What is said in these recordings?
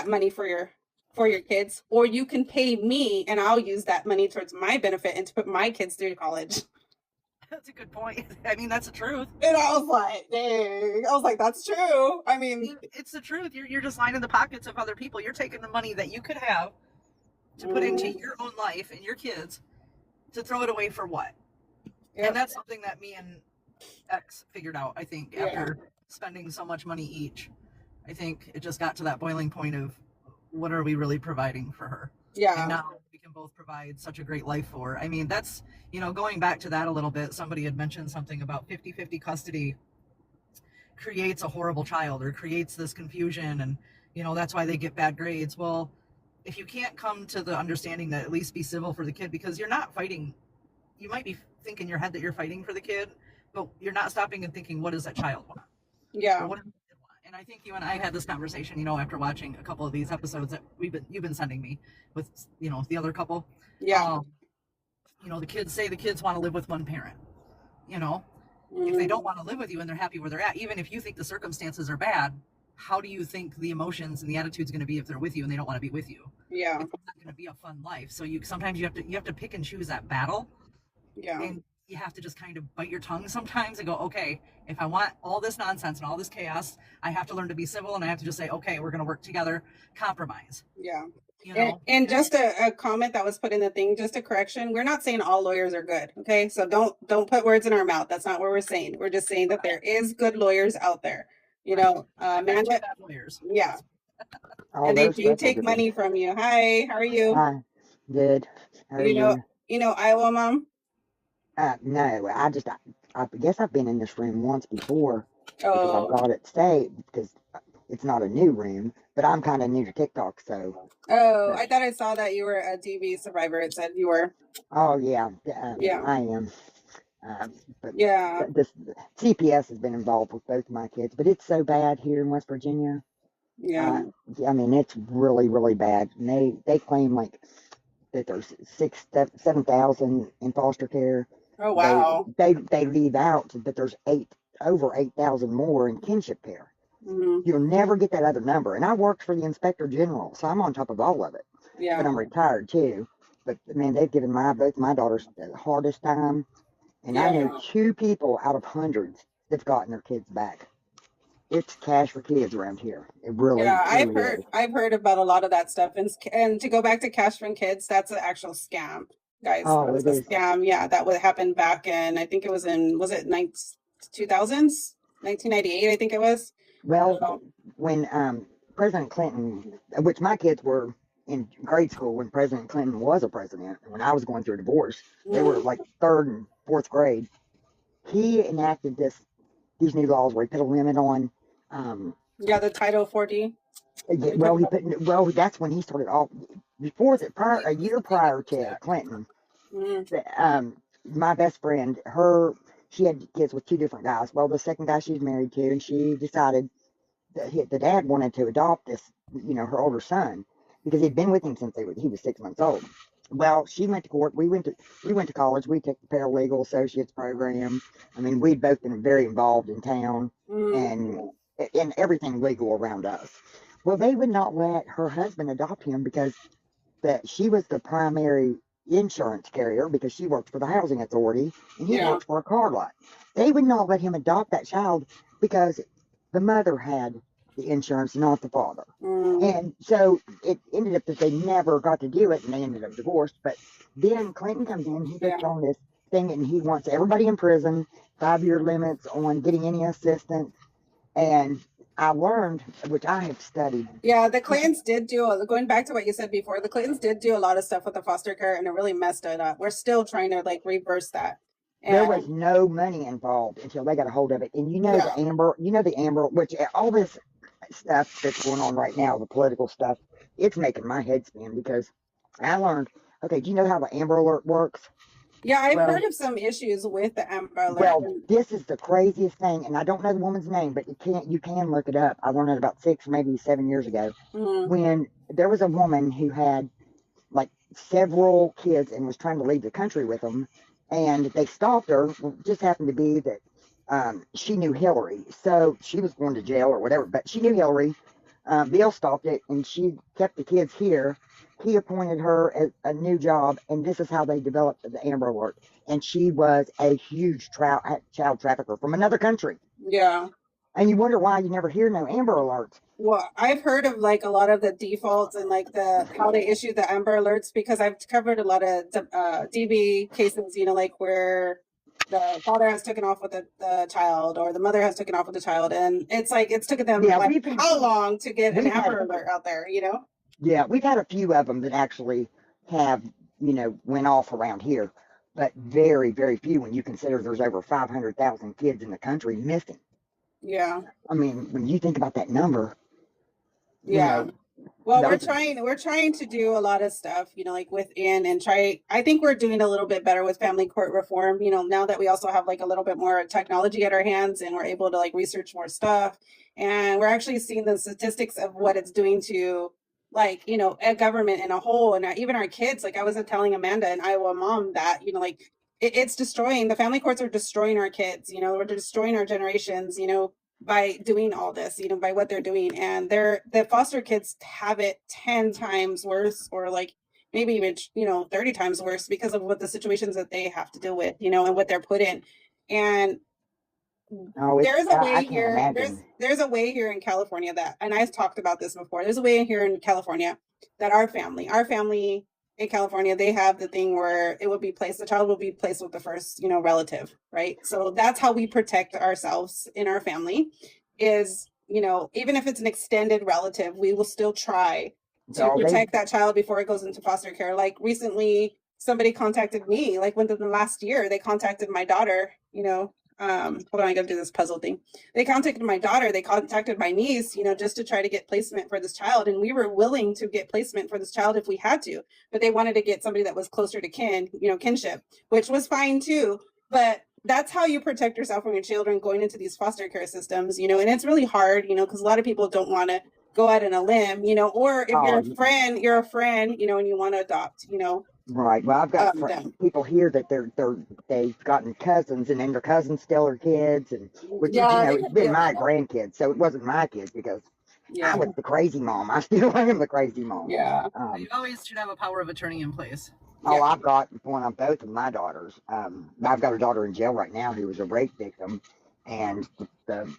that money for your kids, or you can pay me and I'll use that money towards my benefit and to put my kids through college. That's a good point. I mean, that's the truth. And I was like, dang. I was like, that's true. I mean, It's the truth. You're just lining the pockets of other people. You're taking the money that you could have to put into your own life and your kids to throw it away for what? yep. And that's something that me and X figured out, I think, after spending so much money each. I think it just got to that boiling point of what are we really providing for her? Yeah. And now we can both provide such a great life for her. I mean, that's, going back to that a little bit, somebody had mentioned something about 50-50 custody creates a horrible child or creates this confusion, and that's why they get bad grades. Well, if you can't come to the understanding that at least be civil for the kid, because you're not fighting, you might be thinking in your head that you're fighting for the kid, but you're not stopping and thinking, what does that child want? Yeah. What does the kid want? And I think you and I had this conversation, after watching a couple of these episodes that you've been sending me with, the other couple. Yeah. The kids say the kids want to live with one parent. If they don't want to live with you and they're happy where they're at, even if you think the circumstances are bad, how do you think the emotions and the attitude's going to be if they're with you and they don't want to be with you? Yeah. It's not going to be a fun life. So sometimes you have to pick and choose that battle. Yeah. And you have to just kind of bite your tongue sometimes and go, okay, if I want all this nonsense and all this chaos, I have to learn to be civil, and I have to just say, okay, we're going to work together, compromise. Yeah. And just a comment that was put in the thing, just a correction. We're not saying all lawyers are good. Okay. So don't put words in our mouth. That's not what we're saying. We're just saying that there is good lawyers out there. Amanda, lawyers. Yeah. And they do take money from you. Hi, how are you? Hi, good. How are you? Iowa Mom? No, I guess I've been in this room once before because Oh. I thought it saved because it's not a new room, but I'm kind of new to TikTok, so. Oh, I thought I saw that you were a DV survivor. It said you were. Oh, yeah, Yeah. I am. Yeah. This CPS has been involved with both of my kids, but it's so bad here in West Virginia. Yeah. I mean, it's really, really bad. And they claim like that there's 7,000 in foster care. Oh, wow. They leave out that there's over 8,000 more in kinship care. Mm-hmm. You'll never get that other number. And I worked for the Inspector General, so I'm on top of all of it. Yeah. But I'm retired too. But man, they've given both my daughters the hardest time. And I know 2 people out of hundreds that've gotten their kids back. It's cash for kids around here. It really, yeah. I've heard about a lot of that stuff, and to go back to cash for kids, that's an actual scam, guys. Oh, it's a scam. Yeah, that would happen back in, I think it was in 2000s, 1998, I think it was. Well, when President Clinton, which my kids were in grade school when President Clinton was a president, when I was going through a divorce, they were like 3rd and 4th grade. He enacted these new laws where he put a limit on. The Title 40. Well, that's when he started off. Before that, a year prior to Clinton, my best friend, she had kids with 2 different guys. Well, the second guy she's married to, and she decided that the dad wanted to adopt this, her older son, because he'd been with him since he was 6 months old. Well, she went to court. We went to college. We took the paralegal associates program. I mean, we'd both been very involved in town and in everything legal around us. Well, they would not let her husband adopt him because she was the primary insurance carrier because she worked for the housing authority and he worked for a car lot. They would not let him adopt that child because the mother had the insurance, not the father. And so it ended up that they never got to do it and they ended up divorced. But then Clinton comes in, he puts on this thing and he wants everybody in prison, 5-year limits on getting any assistance. And I learned, which I have studied. Yeah, the Clintons did going back to what you said before, the Clintons did do a lot of stuff with the foster care and it really messed it up. We're still trying to reverse that. There was no money involved until they got a hold of it. And the Amber, which all this stuff that's going on right now, the political stuff, it's making my head spin because I learned, okay, do you know how the Amber Alert works? Yeah, I've heard of some issues with the Amber Alert. Well, this is the craziest thing, and I don't know the woman's name, but you can look it up. I learned it about 6, maybe 7 years ago, when there was a woman who had several kids and was trying to leave the country with them, and they stopped her. Well, it just happened to be that she knew Hillary, so she was going to jail or whatever, but she knew Hillary. Bill stopped it, and she kept the kids here. He appointed her a new job, and this is how they developed the Amber Alert. And she was a huge child trafficker from another country. Yeah. And you wonder why you never hear no Amber Alerts. Well, I've heard of like a lot of the defaults and like the how they issue the Amber Alerts because I've covered a lot of DB cases, you know, like where the father has taken off with the child or the mother has taken off with the child, and it's like it's taken them Yeah, like how long to get an Amber Alert out there, you know? Yeah, we've had a few of them that actually have, went off around here, but very, very few when you consider there's over 500,000 kids in the country missing. Yeah. I mean, when you think about that number, Yeah. Well, we're those- trying to do a lot of stuff, you know, like within and I think we're doing a little bit better with family court reform, you know, now that we also have like a little bit more technology at our hands and we're able to like research more stuff. And we're actually seeing the statistics of what it's doing to like, you know, a government in a whole and even our kids. Like I was telling Amanda, an Iowa mom, that, you know, like it's destroying, the family courts are destroying our kids, you know, we're destroying our generations, you know, by doing all this, you know, by what they're doing. And the foster kids have it 10 times worse, or like maybe even, you know, 30 times worse because of what the situations that they have to deal with, you know, and what they're put in. And there's a way here, there's a way here in California that, and I've talked about this before, there's a way here in California that our family in California, they have the thing where it would be placed, the child will be placed with the first, you know, relative, right? So that's how we protect ourselves in our family is, you know, even if it's an extended relative, we will still try to protect that child before it goes into foster care. Like recently, somebody contacted me, like within the last year, they contacted my daughter, you know, hold on, I gotta do this puzzle thing. They contacted my daughter, they contacted my niece, you know, just to try to get placement for this child. And we were willing to get placement for this child if we had to, but they wanted to get somebody that was closer to kin, you know, kinship, which was fine too. But that's how you protect yourself from your children going into these foster care systems, you know, and it's really hard, you know, because a lot of people don't want to go out on a limb, you know, or if you're a friend, you know, and you want to adopt, you know. Right. Well, I've got people here that they've gotten cousins, and then their cousins still are kids, and which you know, it's been my grandkids, so it wasn't my kids because I was the crazy mom. I still am the crazy mom. Yeah. You always should have a power of attorney in place. Oh, I've got one on both of my daughters. I've got a daughter in jail right now who was a rape victim, and the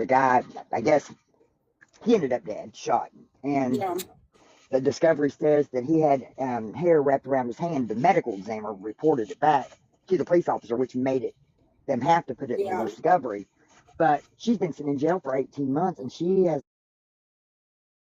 guy, I guess, he ended up dead, shot, and. The discovery says that he had hair wrapped around his hand. The medical examiner reported it back to the police officer, which made them have to put it in the discovery. But she's been sitting in jail for 18 months, and she has